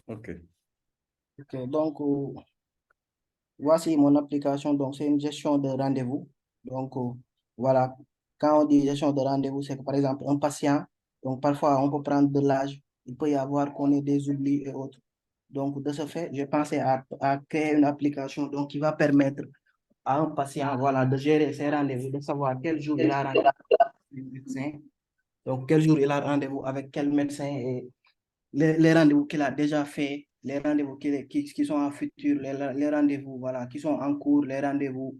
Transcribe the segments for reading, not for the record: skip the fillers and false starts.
Ok. Ok, donc, voici mon application. Donc, c'est une gestion de rendez-vous. Donc, voilà. Quand on dit gestion de rendez-vous, c'est que, par exemple, un patient, donc parfois, on peut prendre de l'âge. Il peut y avoir qu'on ait des oublis et autres. Donc, de ce fait, j'ai pensé à créer une application donc, qui va permettre à un patient voilà, de gérer ses rendez-vous, de savoir quel jour il a rendez-vous avec le médecin, donc quel jour il a rendez-vous avec quel médecin et les rendez-vous qu'il a déjà fait, les rendez-vous qui sont en futur, les rendez-vous voilà, qui sont en cours, les rendez-vous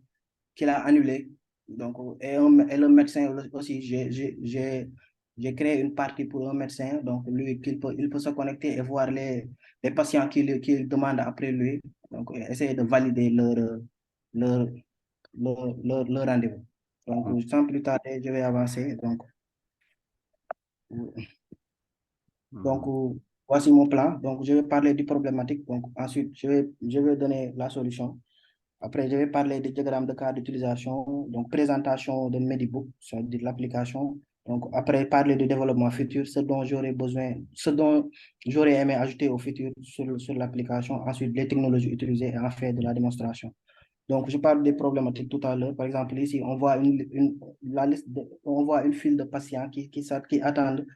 qu'il a annulés. Donc, et le médecin aussi, j'ai créé une partie pour un médecin, donc lui, il peut se connecter et voir les patients qu'il demande après lui, donc essayer de valider leur, leur rendez-vous. Donc, sans plus tarder, je vais avancer. Donc, voici mon plan. Donc, je vais parler du problématique. Donc, ensuite, je vais donner la solution. Après, je vais parler des diagrammes de cas d'utilisation, donc présentation de Medibook, c'est-à-dire l'application. Donc, après, parler du développement futur, ce dont j'aurais besoin, ce dont j'aurais aimé ajouter au futur sur l'application. Ensuite, les technologies utilisées et en fait de la démonstration. Donc, je parle des problématiques tout à l'heure. Par exemple, ici, on voit la liste on voit une file de patients qui attendent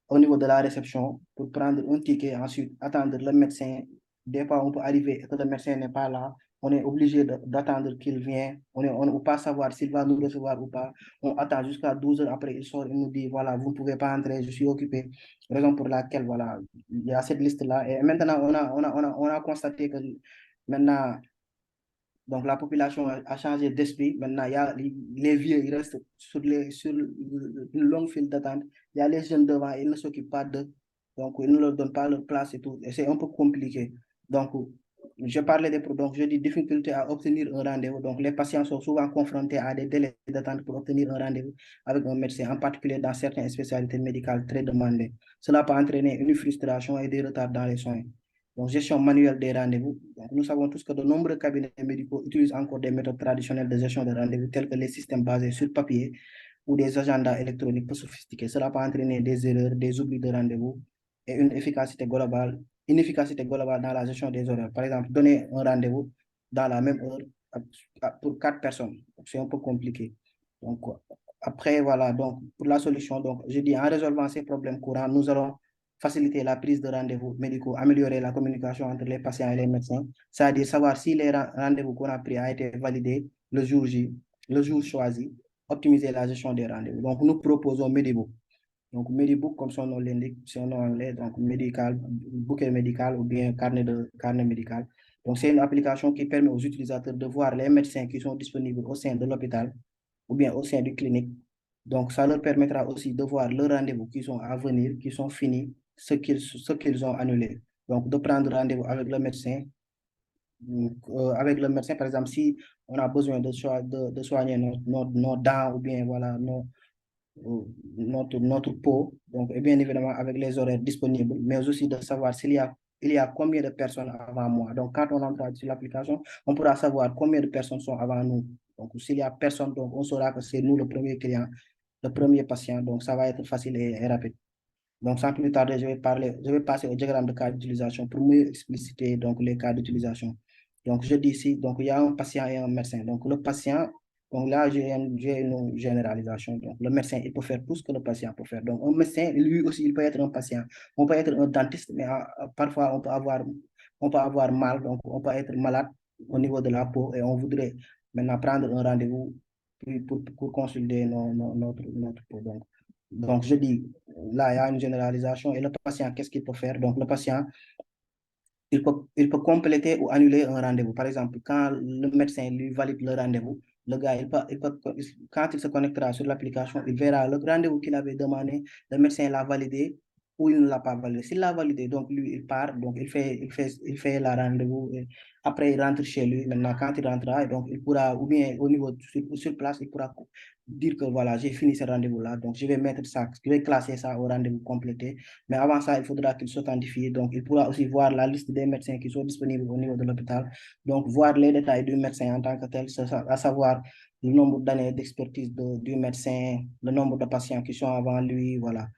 au niveau de la réception pour prendre un ticket, ensuite attendre le médecin. Des fois, on peut arriver et que le médecin n'est pas là. On est obligé d'attendre qu'il vienne. On ne peut pas savoir s'il va nous recevoir ou pas. On attend jusqu'à 12 heures après, il sort, il nous dit, voilà, vous ne pouvez pas entrer, je suis occupé. Raison pour laquelle, voilà, il y a cette liste-là. Et maintenant, on a constaté que maintenant, donc, la population a changé d'esprit. Maintenant, il y a les vieux, ils restent sur une longue file d'attente. Il y a les jeunes devant, ils ne s'occupent pas d'eux. Donc, ils ne leur donnent pas leur place et tout. Et c'est un peu compliqué. Donc, je parlais donc, je dis difficulté à obtenir un rendez-vous. Donc, les patients sont souvent confrontés à des délais d'attente pour obtenir un rendez-vous avec un médecin, en particulier dans certaines spécialités médicales très demandées. Cela peut entraîner une frustration et des retards dans les soins. Donc, gestion manuelle des rendez-vous. Donc, nous savons tous que de nombreux cabinets médicaux utilisent encore des méthodes traditionnelles de gestion des rendez-vous, telles que les systèmes basés sur papier ou des agendas électroniques peu sophistiqués. Cela peut entraîner des erreurs, des oublis de rendez-vous et une efficacité globale dans la gestion des horaires. Par exemple, donner un rendez-vous dans la même heure pour 4 personnes. C'est un peu compliqué. Donc, après, voilà, donc pour la solution, donc je dis en résolvant ces problèmes courants, nous allons faciliter la prise de rendez-vous médicaux, améliorer la communication entre les patients et les médecins, c'est-à-dire savoir si les rendez-vous qu'on a pris a été validé le jour J, le jour choisi, optimiser la gestion des rendez-vous. Donc, nous proposons Medibook. Donc, Medibook, comme son nom l'indique, c'est un nom anglais, donc médical, bouquet médical ou bien carnet médical. Donc, c'est une application qui permet aux utilisateurs de voir les médecins qui sont disponibles au sein de l'hôpital ou bien au sein du clinique. Donc, ça leur permettra aussi de voir leurs rendez-vous qui sont à venir, qui sont finis, ce qu'ils ont annulé. Donc, de prendre rendez-vous avec le médecin, par exemple, si on a besoin de soigner nos dents ou bien voilà, notre peau, donc, et bien évidemment avec les horaires disponibles, mais aussi de savoir il y a combien de personnes avant moi. Donc, quand on entre sur l'application, on pourra savoir combien de personnes sont avant nous. Donc, s'il y a personne, donc, on saura que c'est nous le premier client, le premier patient. Donc, ça va être facile et rapide. Donc, sans plus tarder, je vais passer au diagramme de cas d'utilisation pour mieux expliciter donc, les cas d'utilisation. Donc, je dis ici, donc, il y a un patient et un médecin. Donc, le patient, donc là, j'ai une généralisation. Donc, le médecin, il peut faire tout ce que le patient peut faire. Donc, un médecin, lui aussi, il peut être un patient. On peut être un dentiste, mais parfois, on peut avoir mal. Donc, on peut être malade au niveau de la peau et on voudrait maintenant prendre un rendez-vous pour consulter notre peau. Donc, je dis, là, il y a une généralisation et le patient, qu'est-ce qu'il peut faire? Donc, le patient, il peut compléter ou annuler un rendez-vous. Par exemple, quand le médecin lui valide le rendez-vous, le gars, quand il se connectera sur l'application, il verra le rendez-vous qu'il avait demandé, le médecin l'a validé ou il ne l'a pas validé. S'il l'a validé, donc lui, il part, donc il fait la rendez-vous. Et après, il rentre chez lui. Maintenant, quand il rentrera, donc il pourra, ou bien au niveau sur place, il pourra dire que voilà, j'ai fini ce rendez-vous-là. Donc, je vais mettre ça, je vais classer ça au rendez-vous complété. Mais avant ça, il faudra qu'il s'authentifie. Donc, il pourra aussi voir la liste des médecins qui sont disponibles au niveau de l'hôpital. Donc, voir les détails du médecin en tant que tel, à savoir le nombre d'années d'expertise du médecin, le nombre de patients qui sont avant lui, voilà.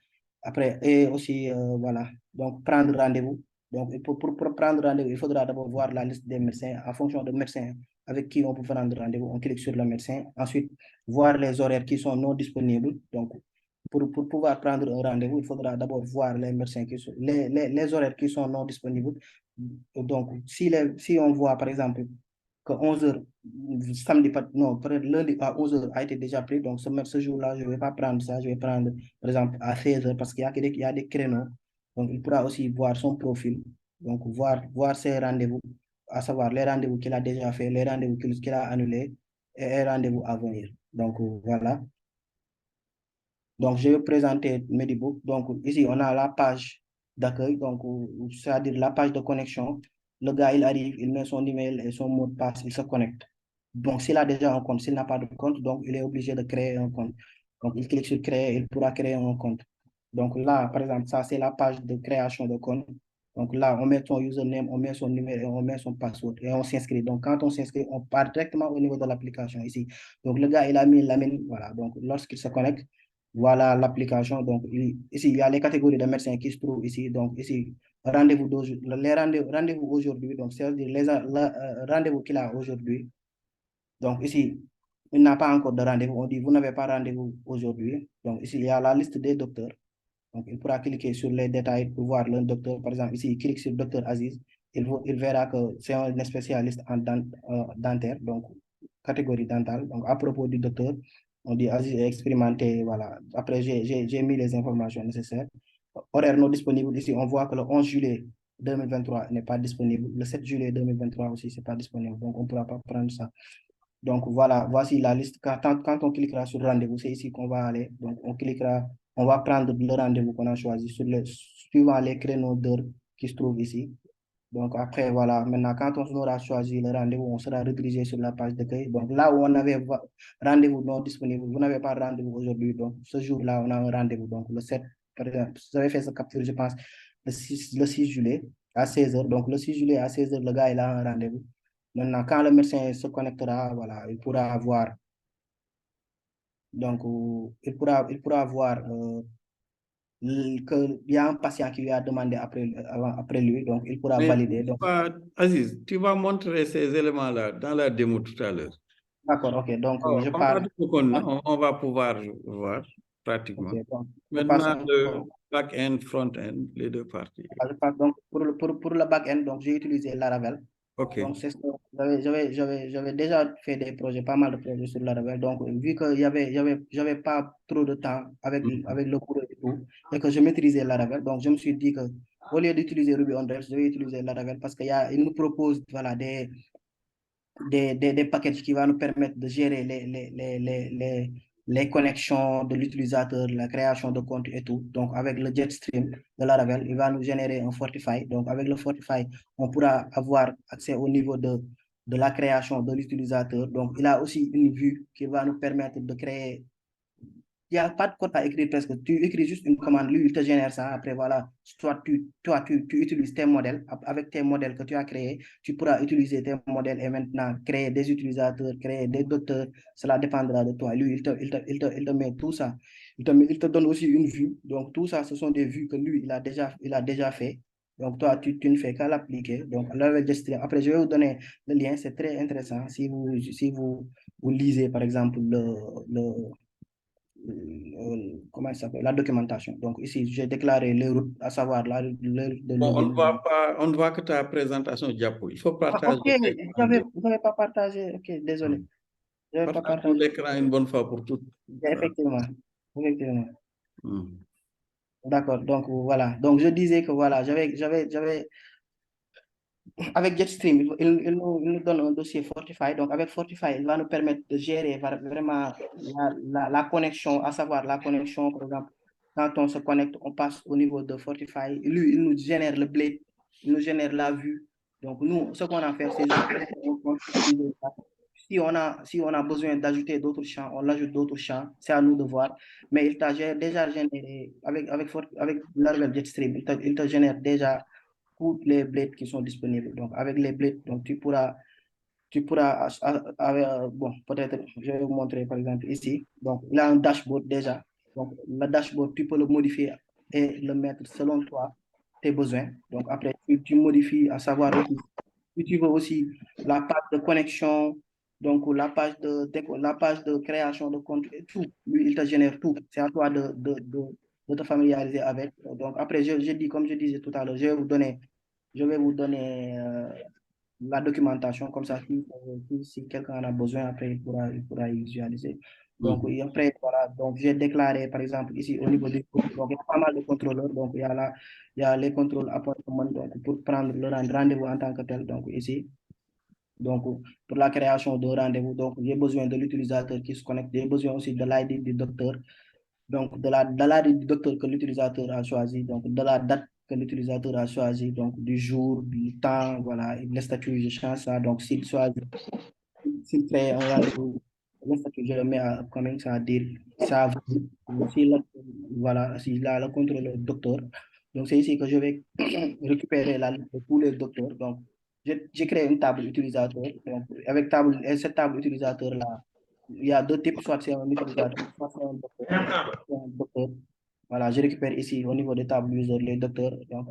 Après, et aussi, voilà, donc prendre rendez-vous. Donc, pour prendre rendez-vous, il faudra d'abord voir la liste des médecins. En fonction de médecins avec qui on peut prendre rendez-vous, on clique sur le médecin. Ensuite, voir les horaires qui sont non disponibles. Donc, pour pouvoir prendre un rendez-vous, il faudra d'abord voir les médecins les horaires qui sont non disponibles. Donc, si on voit, par exemple, que 11 heures, samedi, non, peut-être lundi à 11 heures a été déjà pris. Donc, ce jour-là, je ne vais pas prendre ça. Je vais prendre, par exemple, à 16 heures parce qu'il y a des créneaux. Donc, il pourra aussi voir son profil. Donc, voir ses rendez-vous, à savoir les rendez-vous qu'il a déjà fait, les rendez-vous qu'il a annulés et les rendez-vous à venir. Donc, voilà. Donc, je vais présenter Medibook. Donc, ici, on a la page d'accueil, donc, c'est-à-dire la page de connexion. Le gars, il arrive, il met son email et son mot de passe, il se connecte. Donc, s'il a déjà un compte, s'il n'a pas de compte, donc, il est obligé de créer un compte. Donc, il clique sur créer, il pourra créer un compte. Donc, là, par exemple, ça, c'est la page de création de compte. Donc, là, on met son username, on met son numéro, on met son password et on s'inscrit. Donc, quand on s'inscrit, on part directement au niveau de l'application ici. Donc, le gars, il a mis la mine, voilà. Donc, lorsqu'il se connecte, voilà l'application. Donc, ici, il y a les catégories de médecins qui se trouvent ici. Donc, ici, rendez-vous d'aujourd'hui, les rendez-vous aujourd'hui. Donc, c'est-à-dire rendez-vous qu'il a aujourd'hui. Donc, ici, il n'a pas encore de rendez-vous. On dit, vous n'avez pas rendez-vous aujourd'hui. Donc, ici, il y a la liste des docteurs. Donc, il pourra cliquer sur les détails pour voir le docteur. Par exemple, ici, il clique sur docteur Aziz. Il verra que c'est un spécialiste en dentaire, donc catégorie dentale. Donc, à propos du docteur, on dit Aziz est expérimenté. Voilà. Après, j'ai mis les informations nécessaires. Horaire non disponible. Ici, on voit que le 11 juillet 2023 n'est pas disponible. Le 7 juillet 2023 aussi, c'est pas disponible. Donc, on ne pourra pas prendre ça. Donc voilà, voici la liste. Quand on cliquera sur rendez-vous, c'est ici qu'on va aller. Donc on cliquera, on va prendre le rendez-vous qu'on a choisi suivant les créneaux d'heure qui se trouvent ici. Donc après, voilà, maintenant quand on aura choisi le rendez-vous, on sera redirigé sur la page d'accueil. Donc là où on avait rendez-vous non disponible, vous n'avez pas rendez-vous aujourd'hui. Donc ce jour-là, on a un rendez-vous. Donc le 7, par exemple, vous avez fait ce capture, je pense, le 6 juillet à 16 heures. Donc le 6 juillet à 16 heures, le gars, il a un rendez-vous. Maintenant, quand le médecin se connectera, voilà, il pourra voir, donc, il pourra voir qu'il y a un patient qui lui a demandé après lui, donc il pourra Mais valider. Donc, Aziz, tu vas montrer ces éléments-là dans la démo tout à l'heure. d'accord, ok, donc je On va, parle. on va pouvoir voir Ok, pratiquement. donc, je passe Maintenant, un peu. le back-end, front-end, les deux parties. Je passe donc, pour le back-end, donc j'ai utilisé Laravel. OK. Donc, c'est ça. J'avais déjà fait des projets, pas mal de projets sur Laravel. Donc, vu que j'avais pas trop de temps Mhm. avec le cours et tout, et que je maîtrisais Laravel, donc je me suis dit que au lieu d'utiliser Ruby on Rails, je vais utiliser Laravel parce il nous propose voilà, des packages qui vont nous permettre de gérer les connexions de l'utilisateur, la création de comptes et tout. Donc, avec le Jetstream de Laravel, il va nous générer un Fortify. Donc, avec le Fortify, on pourra avoir accès au niveau de la création de l'utilisateur. Donc, il a aussi une vue qui va nous permettre de créer. Il n'y a pas de code à écrire presque. Tu écris juste une commande, lui, il te génère ça. Après, voilà, tu utilises tes modèles. Avec tes modèles que tu as créés, tu pourras utiliser tes modèles et maintenant créer des utilisateurs, créer des docteurs. Cela dépendra de toi. Lui, il te met tout ça. Il te donne aussi une vue. Donc, tout ça, ce sont des vues que lui, il a déjà fait. Donc, toi, tu ne fais qu'à l'appliquer. Donc, après, je vais vous donner le lien. C'est très intéressant. Vous lisez, par exemple, comment ça s'appelle, la documentation. Donc ici, j'ai déclaré les routes, à savoir l'heure de Bon, login. on ne voit que ta présentation Diapo. Il faut Ah, partager ok, l'écran. vous n'avez pas partagé. Ok, désolé. Je n'avais pas Partage partagé. l'écran une bonne fois pour toutes. Effectivement. Effectivement. Mhm. D'accord. Donc voilà. Donc je disais que voilà, avec Jetstream, il nous donne un dossier Fortify. Donc, avec Fortify, il va nous permettre de gérer vraiment la connexion, à savoir la connexion, par exemple, quand on se connecte, on passe au niveau de Fortify. Lui, il nous génère le blade, il nous génère la vue. Donc, nous, ce qu'on a fait, c'est juste utiliser ça. Si on a besoin d'ajouter d'autres champs, on ajoute d'autres champs. C'est à nous de voir. Mais il t'a déjà généré, avec Laravel Jetstream, il te génère déjà toutes les blades qui sont disponibles. Donc, avec les blades, donc, bon, peut-être, je vais vous montrer par exemple ici. Donc, il a un dashboard déjà. Donc, le dashboard, tu peux le modifier et le mettre selon toi, tes besoins. Donc après, tu modifies à savoir aussi, si tu veux aussi la page de connexion, donc la page de création de compte, et tout, lui, il te génère tout. C'est à toi de te familiariser avec. Donc après, je dis, comme je disais tout à l'heure, je vais vous donner la documentation, comme ça, si quelqu'un en a besoin, après, il pourra y visualiser. Donc, Mhm. et après, voilà, donc j'ai déclaré, par exemple, ici, au niveau des groupes, donc il y a pas mal de contrôleurs, donc il y a les contrôles appointment, donc pour prendre le rendez-vous en tant que tel, donc ici, donc pour la création de rendez-vous, donc j'ai besoin de l'utilisateur qui se connecte, j'ai besoin aussi de l'ID du docteur, donc de l'ID du docteur que l'utilisateur a choisi, donc de la date que l'utilisateur a choisi, donc du jour, du temps, voilà, et le statut, je change ça, donc s'il crée un rendez-vous, le statut, je le mets à coming, ça veut dire, ça veut, voilà, s'il a le contrôle du docteur, donc c'est ici que je vais récupérer la liste de tous les docteurs, donc j'ai créé une table utilisateur, donc avec cette table utilisateur-là, il y a deux types, soit c'est un utilisateur, soit c'est un docteur. Voilà, je récupère ici au niveau des tables user les docteurs. Donc,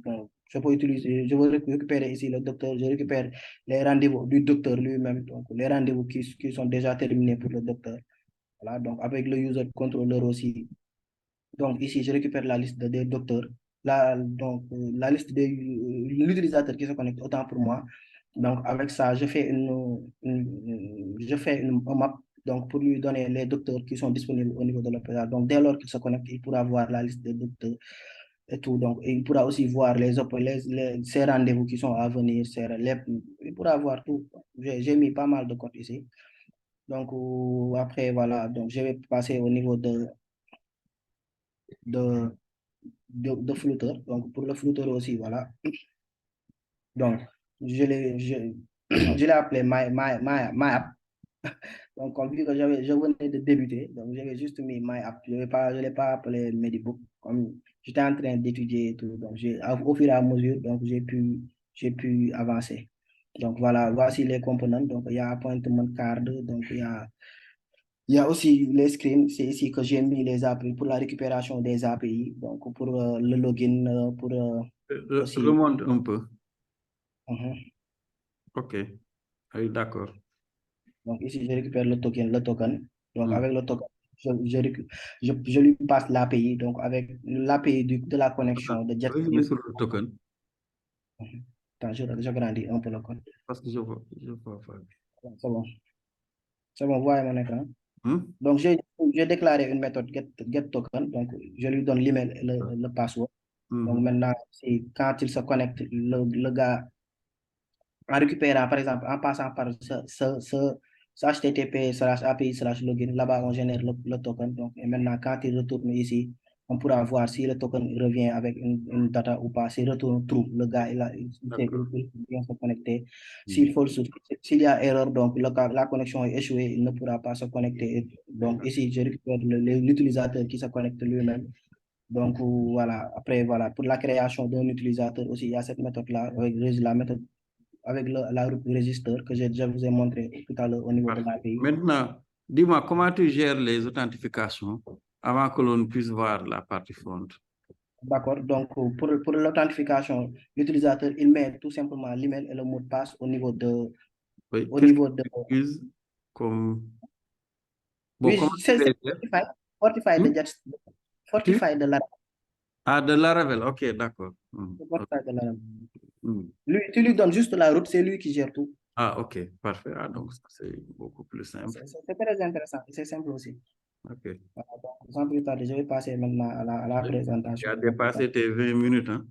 bon, je peux récupérer ici le docteur, je récupère les rendez-vous du docteur lui-même, donc les rendez-vous qui sont déjà terminés pour le docteur. Voilà, donc avec le user controller aussi. Donc ici, je récupère la liste des docteurs, la liste de l'utilisateur qui se connecte, autant pour moi. Donc avec ça, je fais un map donc, pour lui donner les docteurs qui sont disponibles au niveau de l'hôpital. Donc dès lors qu'il se connecte, il pourra voir la liste des docteurs et tout. Donc et il pourra aussi voir ces rendez-vous qui sont à venir. Il pourra voir tout. J'ai mis pas mal de codes ici. Donc après, voilà, donc je vais passer au niveau de de flouteur. Donc, pour le flouteur aussi, voilà. Donc, je l'ai appelé My App. Donc, comme vu que je venais de débuter, donc j'avais juste mis My App. Je l'ai pas appelé Medibook. Comme j'étais en train d'étudier et tout. Donc, au fur et à mesure, donc j'ai pu avancer. Donc, voilà, voici les composants. Donc, il y a appointment card. Donc, il y a aussi les screens, c'est ici que j'ai mis les API pour la récupération des API, donc pour le login, pour aussi. Remonte un peu. Mhm. OK. Oui, d'accord. Donc ici, je récupère le token. Donc Mhm. avec le token, je lui passe l'API, donc avec l'API de la connexion de Résumé JetStream. sur le token, Mhm. Attends, je grandis un peu le code. parce que je vois pas. C'est bon, c'est bon, voyez mon écran. Hmm? Donc j'ai déclaré une méthode get token, donc je lui donne l'email et le password. Donc Mhm. maintenant, quand il se connecte, le gars, en récupérant, par exemple, en passant par ce HTTP/API/login, là-bas, on génère le token. Donc, et maintenant, quand il retourne ici, on pourra voir si le token revient avec une data ou pas. S'il retourne true, le gars, D'accord. il vient se connecter. Mhm. S'il y a erreur, donc la connexion est échouée, il ne pourra pas se connecter. Donc, ici, je récupère l'utilisateur qui se connecte lui-même. Donc, voilà. Après, voilà. Pour la création d'un utilisateur aussi, il y a cette méthode-là, avec la méthode avec la registre que je vous ai montré tout à l'heure au niveau de Parfait. l'API. Maintenant, dis-moi, comment tu gères les authentifications avant que l'on puisse voir la partie front? D'accord. Donc, pour l'authentification, l'utilisateur, il met tout simplement l'email et le mot de passe Oui, au qu'est-ce que niveau de, tu utilises comme... Bon, comment oui, tu c'est les gères? Fortify Hmm? Tu? Fortify de la, Ah, de Laravel, ok, d'accord. Ok. Fortify de la. Hmm. Lui, tu lui donnes juste la route, c'est lui qui gère tout. Ah, ok, parfait. Ah, donc, ça, c'est beaucoup plus simple. C'est très intéressant, c'est simple aussi. Ok. Voilà, donc, sans plus tarder, je vais passer maintenant à la Tu présentation. as dépassé tes 20 minutes, hein?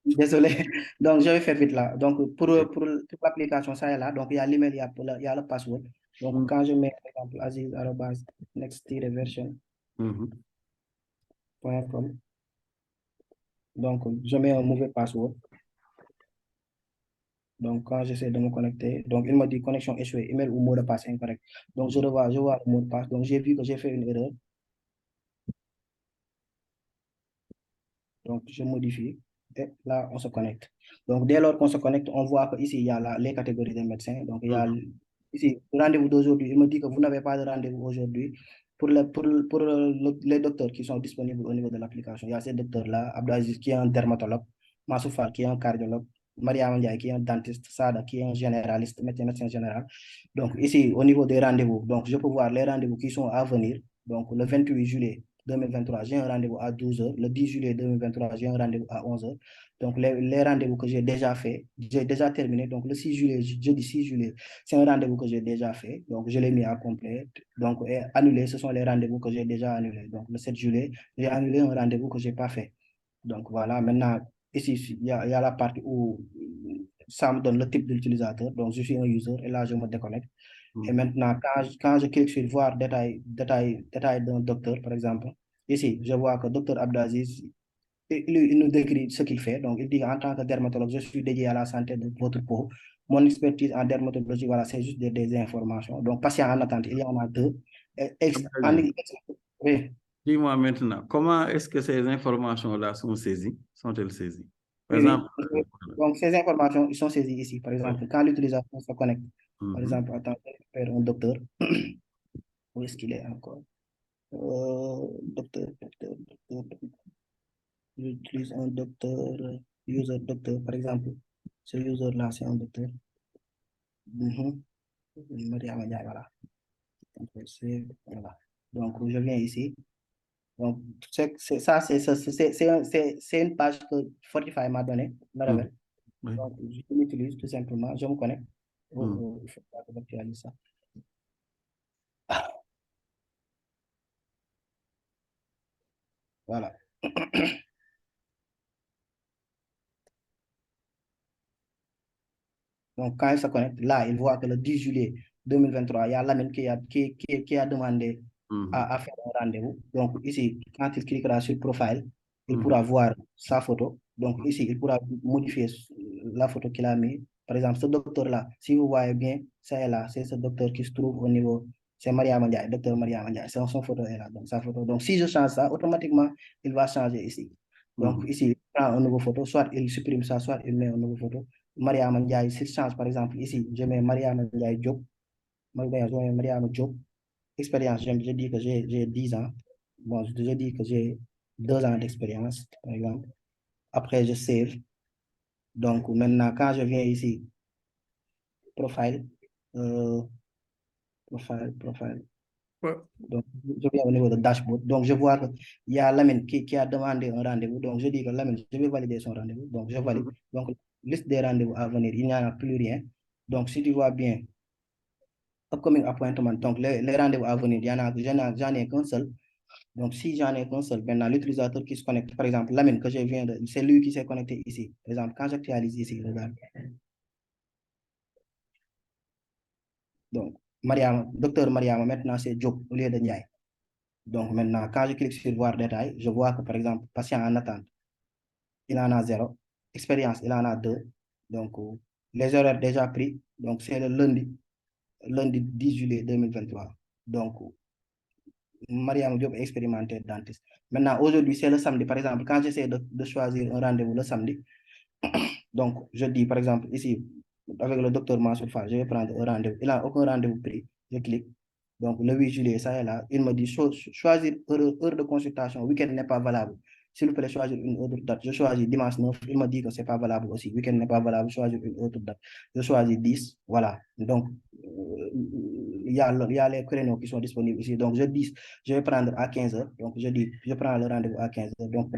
Désolé. Donc, je vais faire vite là. Donc, pour l'application, ça est là. Donc, il y a l'email, il y a le password. Donc, Hmm. quand je mets, par exemple, aziz@next-version.com, Mhm. donc, je mets un mauvais password. Donc, quand j'essaie de me connecter, donc, il me dit connexion échouée, email ou mot de passe incorrect. Donc, je vois le mot de passe. Donc, j'ai vu que j'ai fait une erreur. Donc, je modifie. Et là, on se connecte. Donc, dès lors qu'on se connecte, on voit qu'ici, il y a les catégories des médecins. Donc, il y a Mhm. ici, le rendez-vous d'aujourd'hui. Il me dit que vous n'avez pas de rendez-vous aujourd'hui. les docteurs qui sont disponibles au niveau de l'application, il y a ces docteurs-là, Abdelaziz qui est un dermatologue, Mansour Fall qui est un cardiologue, Mariam Ndiaye qui est un dentiste, Sada qui est un généraliste, médecin général. Donc ici, au niveau des rendez-vous, donc je peux voir les rendez-vous qui sont à venir. Donc le 28 juillet 2023, j'ai un rendez-vous à 12h. Le 10 juillet 2023, j'ai un rendez-vous à 11h. Donc les rendez-vous que j'ai déjà fait, j'ai déjà terminé. Donc le 6 juillet, jeudi 6 juillet, c'est un rendez-vous que j'ai déjà fait. Donc je l'ai mis à complet. Donc annulé, ce sont les rendez-vous que j'ai déjà annulés. Donc le 7 juillet, j'ai annulé un rendez-vous que je n'ai pas fait. Donc voilà, maintenant, ici, il y a la partie où ça me donne le type d'utilisateur. Donc je suis un user et là, je me déconnecte. Et maintenant, quand je clique sur voir détail d'un docteur, par exemple, ici, je vois que docteur Abdelaziz, il nous décrit ce qu'il fait. Donc, il dit en tant que dermatologue, je suis dédié à la santé de votre peau. Mon expertise en dermatologie, voilà, c'est juste des informations. Donc, patient en attente, il y en a deux. Oui. Dis-moi maintenant, comment est-ce que ces informations-là sont saisies? Sont-elles saisies? Par Oui, exemple, oui. Donc, ces informations, ils sont saisies ici. Par exemple, quand l'utilisateur se connecte, par mhm. exemple, attends, je vais faire un docteur. Où est-ce qu'il est encore? Docteur. J'utilise un docteur, user docteur, par exemple. Ce user-là, c'est un docteur. Mariama Ndiaye, voilà. Donc, voilà. Donc, je viens ici. Donc, ça, c'est une page que Fortify m'a donnée, me Mhm. révèle. Oui. Donc, je l'utilise tout simplement, je me connecte. Mhm. Il faut pas que j'actualise ça. Voilà. Donc, quand il se connecte, là, il voit que le 10 juillet 2023, il y a Lamine qui a demandé Mhm. à faire un rendez-vous. Donc, ici, quand il cliquera sur Profile, il Mhm. pourra voir sa photo. Donc, ici, il pourra modifier la photo qu'il a mis. Par exemple, ce docteur-là, si vous voyez bien, ça est là. C'est ce docteur qui se trouve au niveau, c'est Maria Mandiaye, docteur Maria Mandiaye. Son photo est là, donc sa photo. Donc, si je change ça, automatiquement, il va changer ici. Donc, Mhm. ici, il prend une nouvelle photo, soit il supprime ça, soit il met une nouvelle photo. Mariama Ndiaye, s'il change, par exemple, ici, je mets Mariama Ndiaye Diop, je mets Mariama Diop, expérience, je dis que j'ai 10 ans. Bon, je dis que j'ai 2 ans d'expérience, par exemple. Après, je save. Donc, maintenant, quand je viens ici, profile, euh, profile. Ouais. Donc, je viens au niveau de dashboard. Donc, je vois qu'il y a Lamine qui a demandé un rendez-vous. Donc, je dis que Lamine, je vais valider son rendez-vous. Donc, je valide. Mhm. Donc, liste des rendez-vous à venir, il n'y en a plus rien. Donc, si tu vois bien, upcoming appointment, donc les rendez-vous à venir, j'en ai qu'un seul. Donc, si j'en ai qu'un seul, maintenant, l'utilisateur qui se connecte, par exemple, Lamine que je viens de, c'est lui qui s'est connecté ici. Par exemple, quand j'actualise ici, regarde. Donc, docteur Mariama, maintenant, c'est Diop au lieu de Ndiaye. Donc, maintenant, quand je clique sur voir détail, je vois que, par exemple, patient en attente, il en a 0. Expérience, il en a 2. Donc, les horaires déjà pris. Donc, c'est le lundi 10 juillet 2023. Donc, Mariam Diop est expérimenté dentiste. Maintenant, aujourd'hui, c'est le samedi. Par exemple, quand j'essaie de choisir un rendez-vous le samedi, donc je dis, par exemple, ici, avec le docteur Mansour Fall, je vais prendre un rendez-vous. Il n'a aucun rendez-vous pris. Je clique. Donc, le 8 juillet, ça est là. Il me dit, choisir heure de consultation. Week-end n'est pas valable. S'il vous plaît, choisir une autre date. Je choisis dimanche 9. Il me dit que ce n'est pas valable aussi. Week-end n'est pas valable. Choisir une autre date. Je choisis 10. Voilà. Donc, il y a les créneaux qui sont disponibles ici. Donc, je vais prendre à 15h. Donc, je dis, je prends le rendez-vous à 15h. Donc,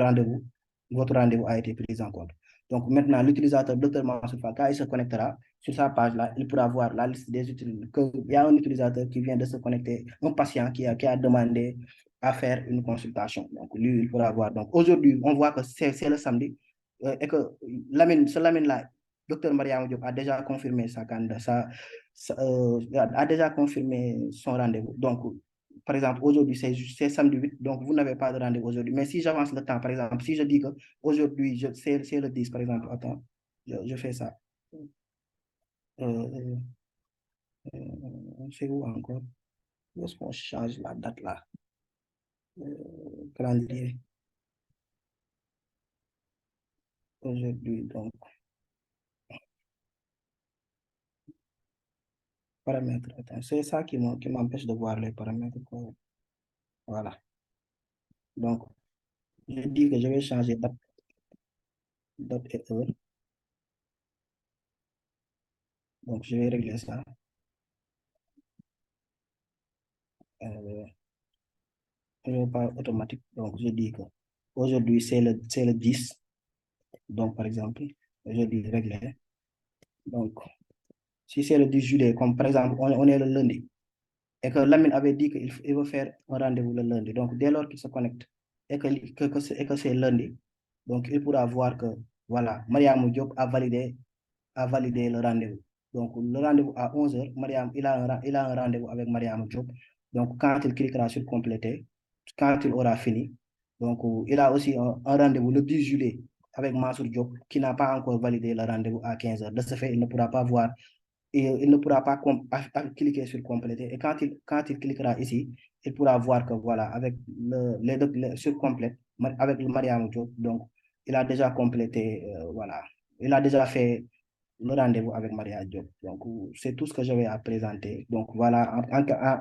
votre rendez-vous a été pris en compte. Donc, maintenant, l'utilisateur Dr Mansour Fall, quand il se connectera sur sa page-là, il pourra voir la liste des utilisateurs. Il y a un utilisateur qui vient de se connecter, un patient qui a demandé à faire une consultation. Donc, lui, il pourra voir. Donc, aujourd'hui, on voit que c'est le samedi et que ce Lamine-là, docteur Mariam Diop a déjà confirmé a déjà confirmé son rendez-vous. Donc, par exemple, aujourd'hui, c'est samedi 8, donc vous n'avez pas de rendez-vous aujourd'hui. Mais si j'avance le temps, par exemple, si je dis que aujourd'hui, c'est le 10, par exemple, attends, je fais ça. Euh, c'est où encore? Est-ce qu'on change la date là? Calendrier. Aujourd'hui, donc, paramètres. Attends, c'est ça qui m'empêche de voir les paramètres, quoi. Voilà. Donc, je dis que je vais changer date et heure. Donc, je vais régler ça. Je vais pas automatique. Donc, je dis que aujourd'hui, c'est le 10. Donc, par exemple, je dis régler. Donc, si c'est le 10 juillet, comme par exemple, on est le lundi, et que Lamine avait dit qu'il veut faire un rendez-vous le lundi. Donc, dès lors qu'il se connecte et que c'est lundi, donc il pourra voir que, voilà, Mariam Diop a validé le rendez-vous. Donc, le rendez-vous à 11h, Mariam, il a un rendez-vous avec Mariam Diop. Donc, quand il cliquera sur compléter, quand il aura fini, donc il a aussi un rendez-vous le 10 juillet avec Mansour Diop qui n'a pas encore validé le rendez-vous à 15h. De ce fait, il ne pourra pas voir et il ne pourra pas cliquer sur compléter. Et quand il cliquera ici, il pourra voir que voilà, avec sur complète, avec le Mariam Diop, donc il a déjà complété, voilà, il a déjà fait le rendez-vous avec Maria Diop. Donc, c'est tout ce que j'avais à présenter. Donc, voilà,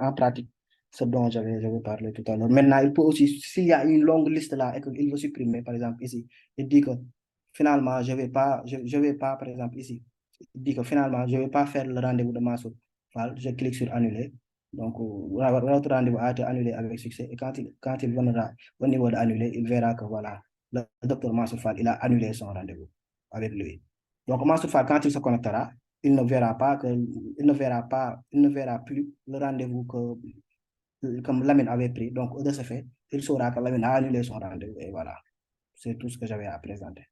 en pratique, ce dont j'avais parlé tout à l'heure. Maintenant, il peut aussi, s'il y a une longue liste là et qu'il veut supprimer, par exemple, ici, il dit que finalement, je vais pas, par exemple, ici, il dit que finalement, je ne vais pas faire le rendez-vous de Mansour Fall. Je clique sur annuler. Donc, notre rendez-vous a été annulé avec succès. Et quand il viendra au niveau de annuler, il verra que voilà, le docteur Mansour Fall, il a annulé son rendez-vous avec lui. Donc, Mansour Fall, quand il se connectera, il ne verra plus le rendez-vous que Lamine avait pris. Donc, de ce fait, il saura que Lamine a annulé son rendez-vous. Et voilà, c'est tout ce que j'avais à présenter.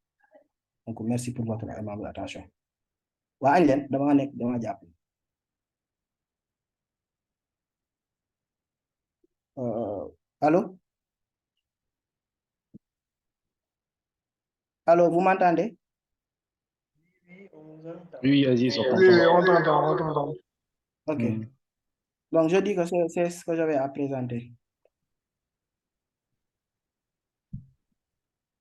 Donc, merci pour votre aimable attention. Waa añ leen dama nekk dama jàpp. Allô? Allô, vous m'entendez? Oui, Aziz, on Oui, t'entend. on t'entend, on t'entend. Ok. Donc, je dis que c'est ce que j'avais à présenter.